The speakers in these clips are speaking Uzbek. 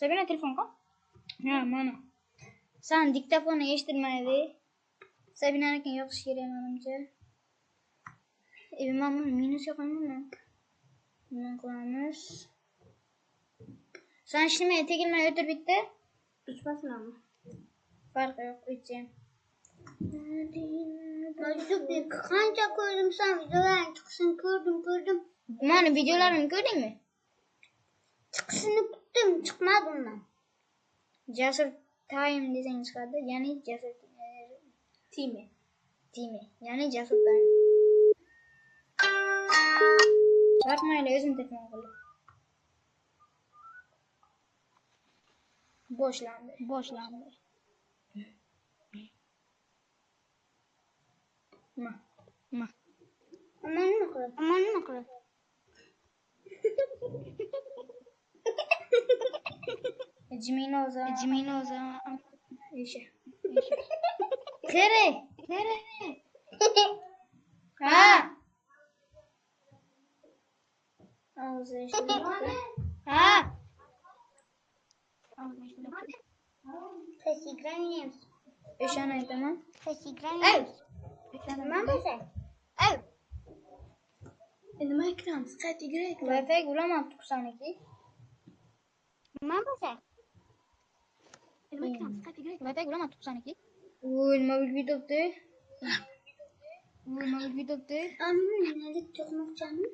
Sabina telefon qil. Ha, mana. Sen diktafonni eshittirmaydi. Sabinanikini yoqish kerak menimcha. Mana minus yoqaman. Nima qilamiz? Sen ishlamay tegilmay o'tir bitta. Uçmasınamı? Farqi yo'q, o'tcham. Mazlum qancha ko'rdim sen videolarni chiqishini ko'rdim. Mana videolarimni ko'rdingmi? Chiqishini kutdim, chiqmadi undan. Jasur time desang chiqadi, ya'ni Jasur Timi. ya'ni Jasur time. Bakmayli, o'zim telefon qildim. Boshlandi. Ma. Aman nima qiladi? Jiminoza. Isha. Kere. Ha. Ağzı işte. Ha. Teşekkür ederim. Üşen tamam. Teşekkür ederim. Tamam mı sen? Nima ekranimiz qayta yuguray. Wi-Fi ulamabdi sanki. Tamam mı sen? Wi-Fi ulamabdi sanki. Oy, nima bilib topdi? Annelik çıkmakçanı.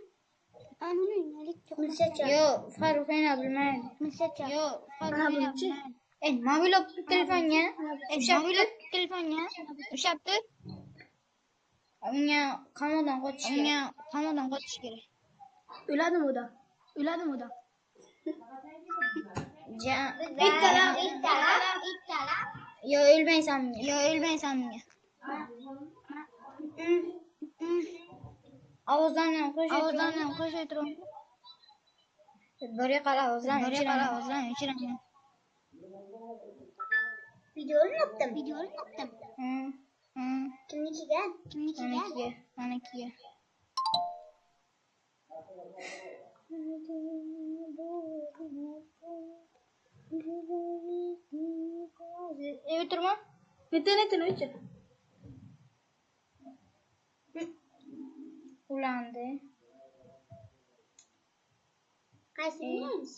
Misal Yo, Farruh yana bilmaydi. Mobil telefonga ushapti. Unga qamoqdan qochish kerak. Öladimi o da? İttala. Yo, o'lmaysan bunga. Ovozdan ham qo'shib turing. Biri qara ovozdan o'chiraman. Videonu yaptım. Kimnikiga? Manikiga. O'tirma. Neten o'chir. Ulandi. Qaysi o'ynaymiz?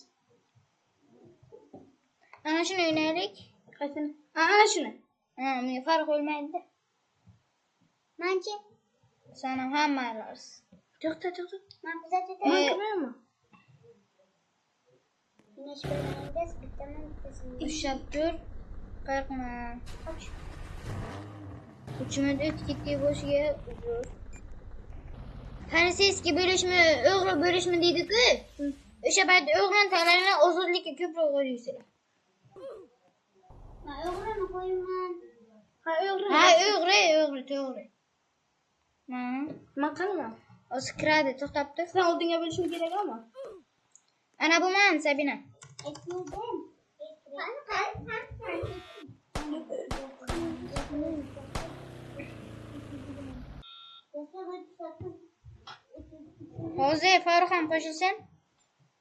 Ana shuni o'ynaylik. Qaysini? Ana shuni. Men Farruh o'lmaydi. Manchi? Sen ham hammalariz. To'xta. Men kuzatib Nima? Güneş bölümündeyiz. Bitti. Ushlab tur. Qo'rqma. Uchimda ketdi boshiga uzr. Qaraysizki o'g'ri bo'lishmi deydi-ku. O'sha payt o'g'rin talarini ozodlikka ko'proq qo'yisizlar. Ben o'g'rini qo'yaman. O'g'ri, to'g'ri. Men qanaman? O'zi kiradi, to'xtabdi. Sen oldinga bo'lishim kerak ama. Ana bu men Sabina. Ekmedim. Hozir Farruh ham qo'shilsin.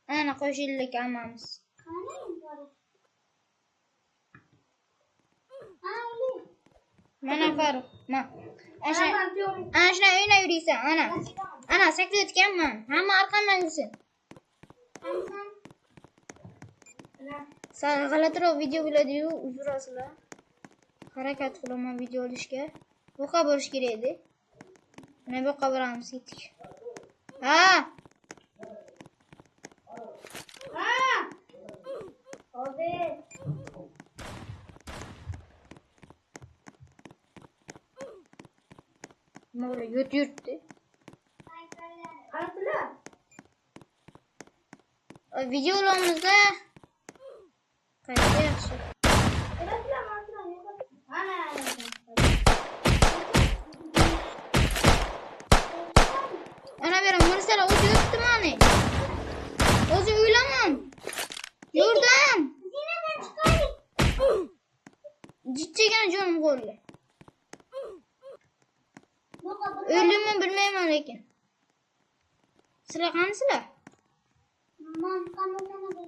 Ana qo'shildik hammamiz. Mana Farruh, ana shuna o'ynay yuriysan, ana saklayotganman. Hamma orqamdan yursin. Sal g'alatiroq video bo'ladi-yu, uzr aslar. Harakat qilaman video olishga. Bu yoqqa borish kerak edi. Mana bu yoqqa boramiz, ketdik. Hozir. Nima bo'ladi? Yurtdi. Qarasizlar. Videolarımızda qayta yaxshi. Ana berim Mursala o'zi yurtdi mani. O'zi uylaman. Yurdim. Zinadan chiqaylik. Jitchigina jonim qo'ldi. O'limni bilmayman lekin. Sizlar qanisizlar? Men qamoqda